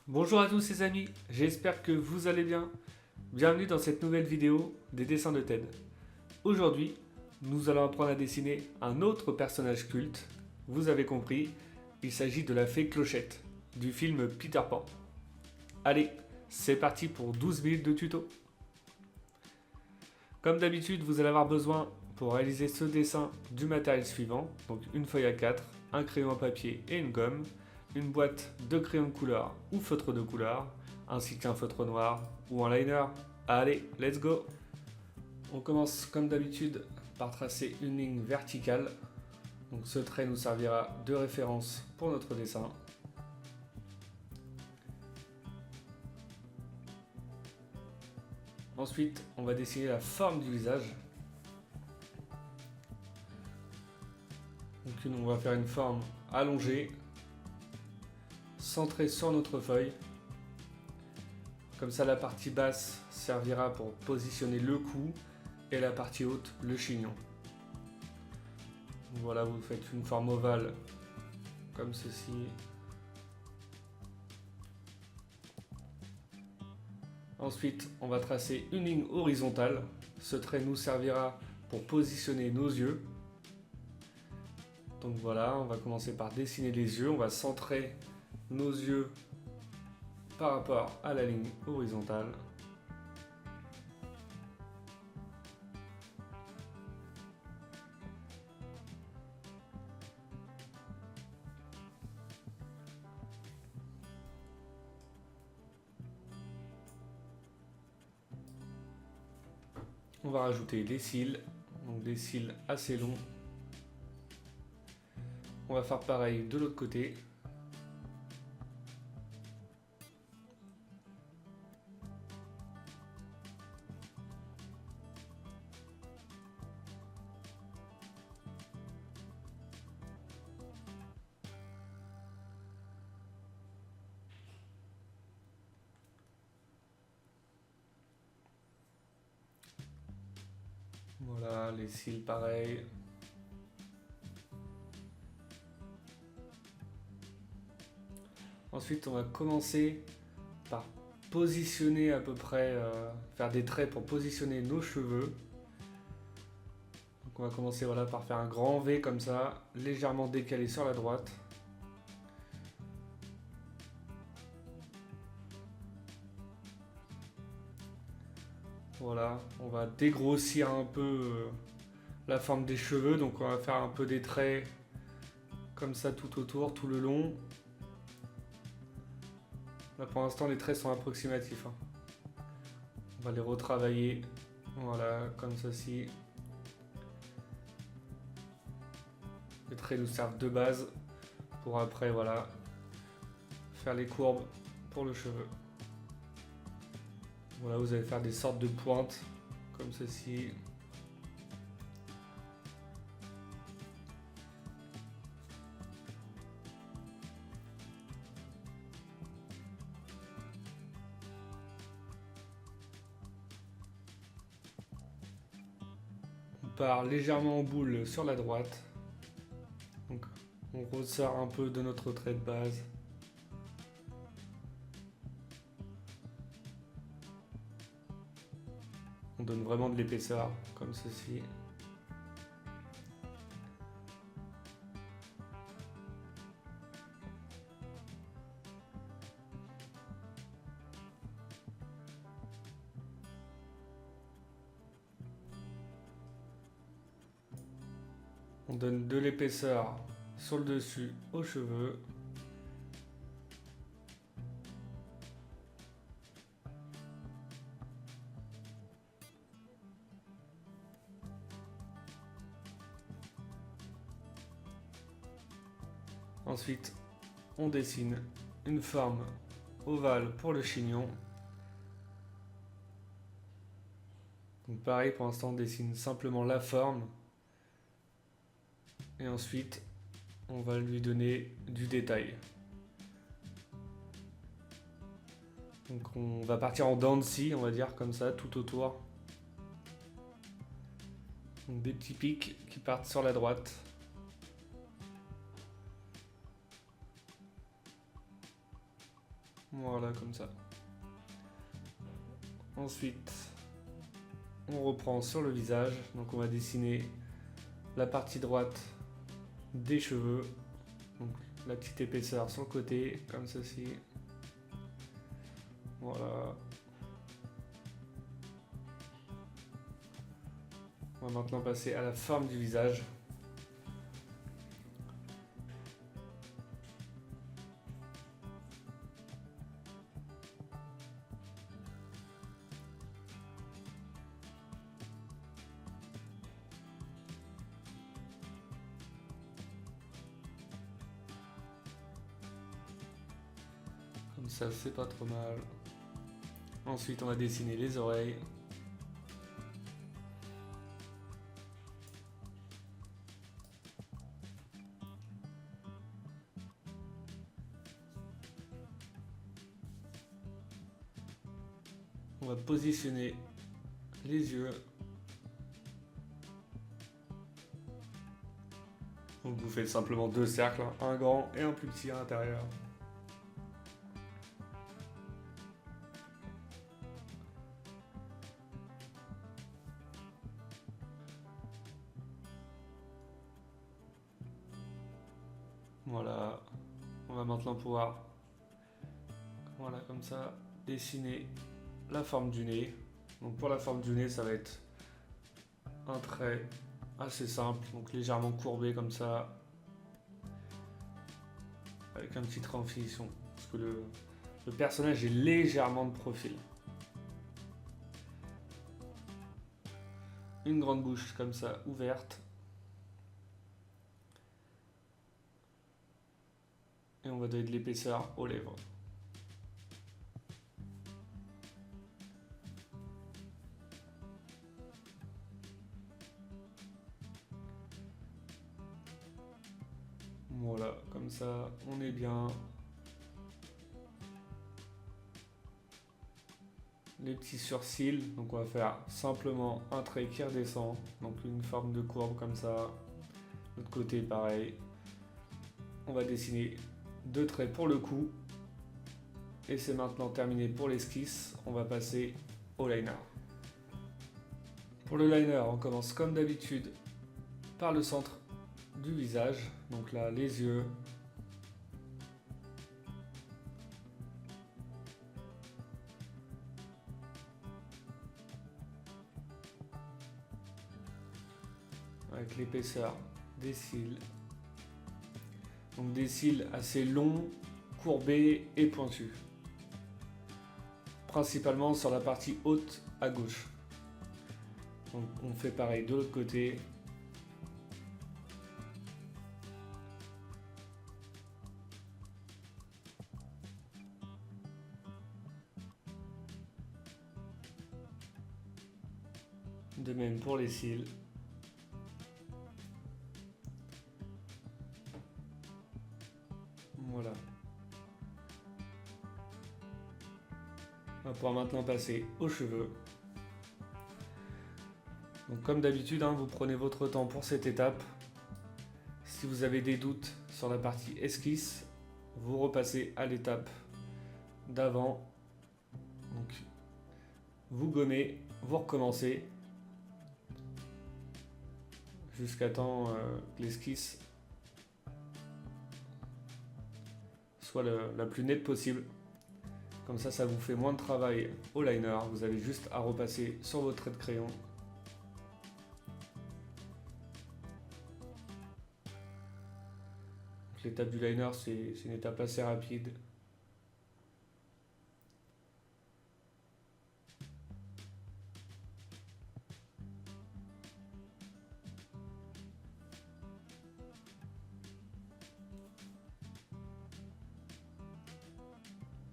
Bonjour à tous les amis, j'espère que vous allez bien. Bienvenue dans cette nouvelle vidéo des dessins de Ted. Aujourd'hui, nous allons apprendre à dessiner un autre personnage culte. Vous avez compris, il s'agit de la fée Clochette, du film Peter Pan. Allez, c'est parti pour 12 minutes de tuto. Comme d'habitude, vous allez avoir besoin pour réaliser ce dessin du matériel suivant, donc une feuille A4, un crayon à papier et une gomme, une boîte de crayons de couleur ou feutre de couleur, ainsi qu'un feutre noir ou un liner. Allez, let's go! On commence comme d'habitude par tracer une ligne verticale. Donc ce trait nous servira de référence pour notre dessin. Ensuite, on va dessiner la forme du visage. Donc on va faire une forme allongée, centrée sur notre feuille. Comme ça, la partie basse servira pour positionner le cou et la partie haute, le chignon. Voilà, vous faites une forme ovale comme ceci. Ensuite, on va tracer une ligne horizontale. Ce trait nous servira pour positionner nos yeux. Donc voilà, on va commencer par dessiner les yeux. On va centrer nos yeux par rapport à la ligne horizontale. On va rajouter des cils, donc des cils assez longs. On va faire pareil de l'autre côté. Voilà, les cils pareil. Ensuite, on va commencer par positionner à peu près, faire des traits pour positionner nos cheveux. Donc on va commencer voilà, par faire un grand V comme ça, légèrement décalé sur la droite. Voilà, on va dégrossir un peu la forme des cheveux, donc on va faire un peu des traits comme ça tout autour, tout le long. Là pour l'instant les traits sont approximatifs. On va les retravailler, voilà, comme ceci. Les traits nous servent de base pour après, voilà, faire les courbes pour le cheveu. Voilà, vous allez faire des sortes de pointes, comme ceci. On part légèrement en boule sur la droite. Donc, on ressort un peu de notre trait de base. On donne vraiment de l'épaisseur, comme ceci. On donne de l'épaisseur sur le dessus aux cheveux. Ensuite, on dessine une forme ovale pour le chignon. Donc pareil, pour l'instant, on dessine simplement la forme. Et ensuite, on va lui donner du détail. Donc on va partir en dents de scie, on va dire, comme ça, tout autour. Donc des petits pics qui partent sur la droite. Voilà, comme ça. Ensuite, on reprend sur le visage. Donc on va dessiner la partie droite des cheveux. Donc la petite épaisseur sur le côté, comme ceci. Voilà. On va maintenant passer à la forme du visage. Comme ça, c'est pas trop mal. Ensuite, on va dessiner les oreilles. On va positionner les yeux. Donc vous faites simplement deux cercles, un grand et un plus petit à l'intérieur. Voilà, on va maintenant pouvoir, voilà comme ça, dessiner la forme du nez. Donc pour la forme du nez, ça va être un trait assez simple, donc légèrement courbé comme ça, avec un petit trait en finition, parce que le personnage est légèrement de profil. Une grande bouche comme ça, ouverte. Et on va donner de l'épaisseur aux lèvres. Voilà, comme ça, on est bien. Les petits sourcils, donc on va faire simplement un trait qui redescend, donc une forme de courbe comme ça. L'autre côté, pareil. On va dessiner deux traits pour le cou. Et c'est maintenant terminé pour l'esquisse. On va passer au liner. Pour le liner, on commence comme d'habitude par le centre du visage. Donc là, les yeux. Avec l'épaisseur des cils. Donc des cils assez longs, courbés et pointus. Principalement sur la partie haute à gauche. Donc on fait pareil de l'autre côté. De même pour les cils. Voilà. On va pouvoir maintenant passer aux cheveux. Donc comme d'habitude, vous prenez votre temps pour cette étape. Si vous avez des doutes sur la partie esquisse, vous repassez à l'étape d'avant. Donc vous gommez, vous recommencez jusqu'à temps que l'esquisse soit la plus nette possible. Comme ça, ça vous fait moins de travail au liner. Vous avez juste à repasser sur vos traits de crayon. L'étape du liner, c'est une étape assez rapide.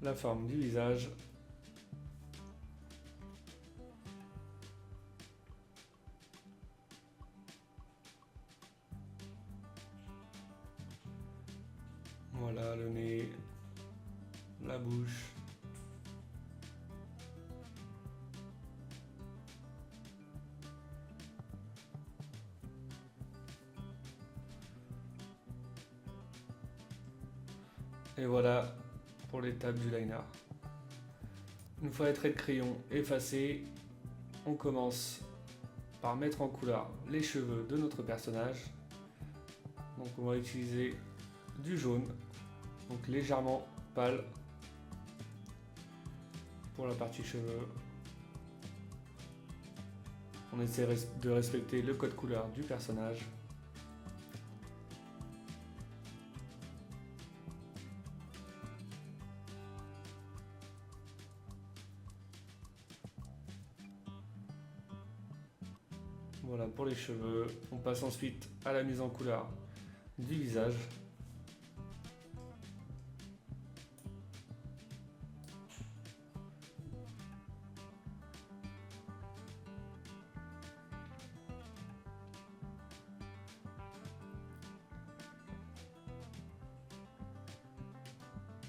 La forme du visage. Voilà le nez, la bouche. Et voilà, pour l'étape du liner. Une fois les traits de crayon effacés, on commence par mettre en couleur les cheveux de notre personnage. Donc on va utiliser du jaune, donc légèrement pâle pour la partie cheveux. On essaie de respecter le code couleur du personnage. Voilà pour les cheveux. On passe ensuite à la mise en couleur du visage.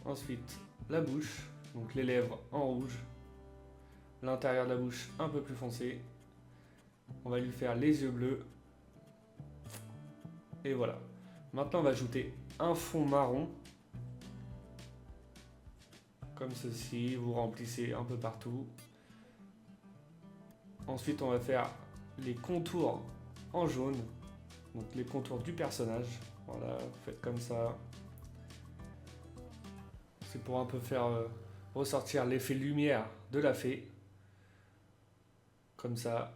Ensuite, la bouche, donc les lèvres en rouge, l'intérieur de la bouche un peu plus foncé. On va lui faire les yeux bleus. Et voilà. Maintenant, on va ajouter un fond marron. Comme ceci, vous remplissez un peu partout. Ensuite, on va faire les contours en jaune. Donc les contours du personnage. Voilà, faites comme ça. C'est pour un peu faire ressortir l'effet lumière de la fée. Comme ça.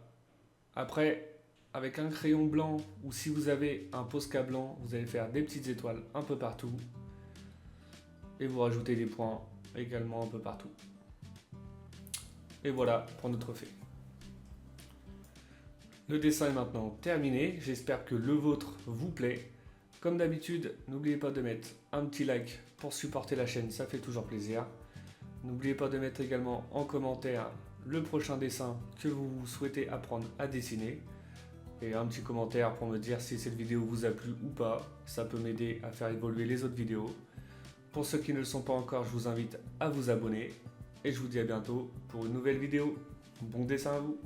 Après, avec un crayon blanc ou si vous avez un Posca blanc, vous allez faire des petites étoiles un peu partout. Et vous rajoutez des points également un peu partout. Et voilà pour notre fée. Le dessin est maintenant terminé. J'espère que le vôtre vous plaît. Comme d'habitude, n'oubliez pas de mettre un petit like pour supporter la chaîne, ça fait toujours plaisir. N'oubliez pas de mettre également en commentaire le prochain dessin que vous souhaitez apprendre à dessiner. Et un petit commentaire pour me dire si cette vidéo vous a plu ou pas. Ça peut m'aider à faire évoluer les autres vidéos. Pour ceux qui ne le sont pas encore, je vous invite à vous abonner. Et je vous dis à bientôt pour une nouvelle vidéo. Bon dessin à vous!